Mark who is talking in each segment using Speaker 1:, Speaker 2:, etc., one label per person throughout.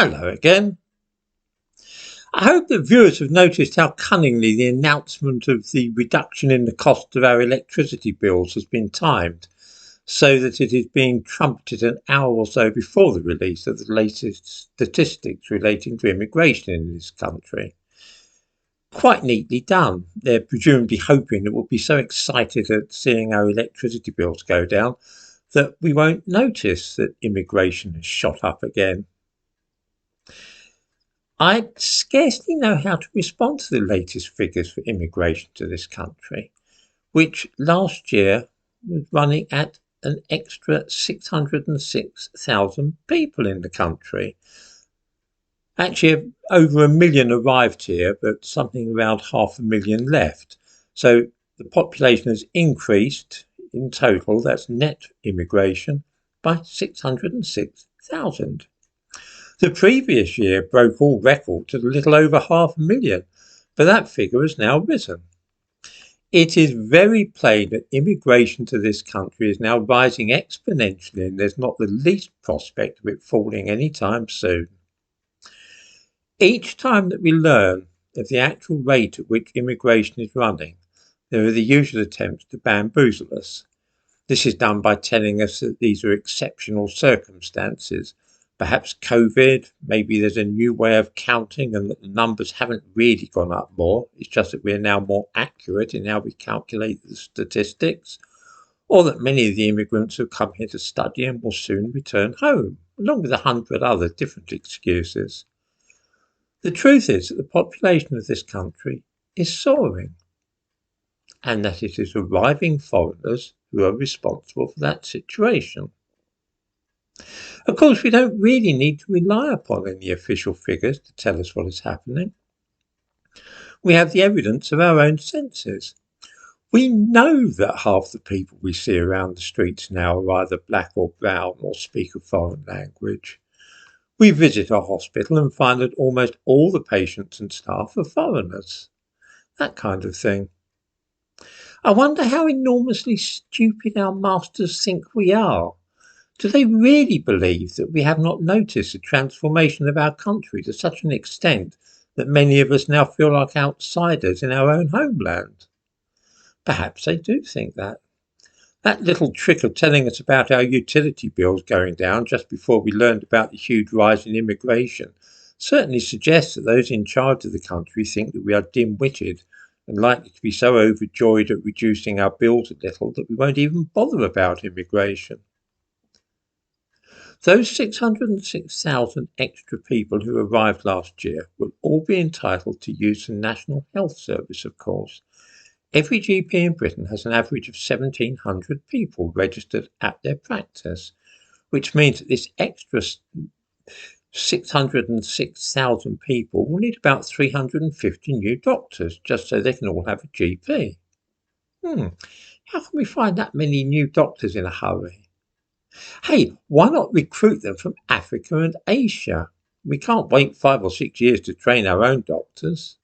Speaker 1: Hello again. I hope that viewers have noticed how cunningly the announcement of the reduction in the cost of our electricity bills has been timed, so that it is being trumpeted an hour or so before the release of the latest statistics relating to immigration in this country. Quite neatly done. They're presumably hoping that we'll be so excited at seeing our electricity bills go down that we won't notice that immigration has shot up again. I scarcely know how to respond to the latest figures for immigration to this country, which last year was running at an extra 606,000 people in the country. Actually, over 1 million arrived here, but something around 500,000 left. So the population has increased in total, that's net immigration, by 606,000. The previous year broke all records at a little over 500,000, but that figure has now risen. It is very plain that immigration to this country is now rising exponentially, and there's not the least prospect of it falling anytime soon. Each time that we learn of the actual rate at which immigration is running, there are the usual attempts to bamboozle us. This is done by telling us that these are exceptional circumstances. Perhaps COVID, maybe there's a new way of counting and that the numbers haven't really gone up more. It's just that we're now more accurate in how we calculate the statistics, or that many of the immigrants have come here to study and will soon return home, along with 100 other different excuses. The truth is that the population of this country is soaring, and that it is arriving foreigners who are responsible for that situation. Of course, we don't really need to rely upon any official figures to tell us what is happening. We have the evidence of our own senses. We know that half the people we see around the streets now are either black or brown or speak a foreign language. We visit a hospital and find that almost all the patients and staff are foreigners. That kind of thing. I wonder how enormously stupid our masters think we are. Do they really believe that we have not noticed the transformation of our country to such an extent that many of us now feel like outsiders in our own homeland? Perhaps they do think that. That little trick of telling us about our utility bills going down just before we learned about the huge rise in immigration certainly suggests that those in charge of the country think that we are dim-witted and likely to be so overjoyed at reducing our bills a little that we won't even bother about immigration. Those 606,000 extra people who arrived last year will all be entitled to use the National Health Service, of course. Every GP in Britain has an average of 1,700 people registered at their practice, which means that this extra 606,000 people will need about 350 new doctors just so they can all have a GP. How can we find that many new doctors in a hurry? Hey, why not recruit them from Africa and Asia? We can't wait 5 or 6 years to train our own doctors.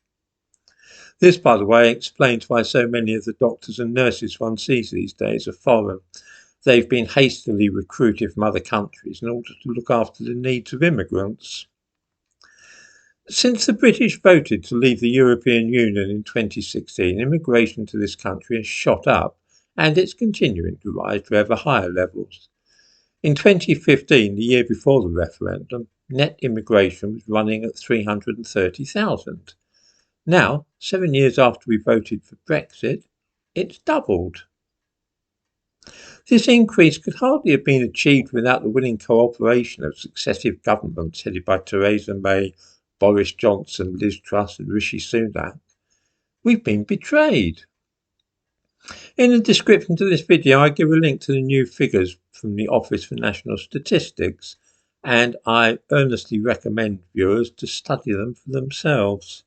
Speaker 1: This, by the way, explains why so many of the doctors and nurses one sees these days are foreign. They've been hastily recruited from other countries in order to look after the needs of immigrants. Since the British voted to leave the European Union in 2016, immigration to this country has shot up, and it's continuing to rise to ever higher levels. In 2015, the year before the referendum, net immigration was running at 330,000. Now, 7 years after we voted for Brexit, it's doubled. This increase could hardly have been achieved without the willing cooperation of successive governments headed by Theresa May, Boris Johnson, Liz Truss and Rishi Sunak. We've been betrayed. In the description to this video, I give a link to the new figures from the Office for National Statistics, and I earnestly recommend viewers to study them for themselves.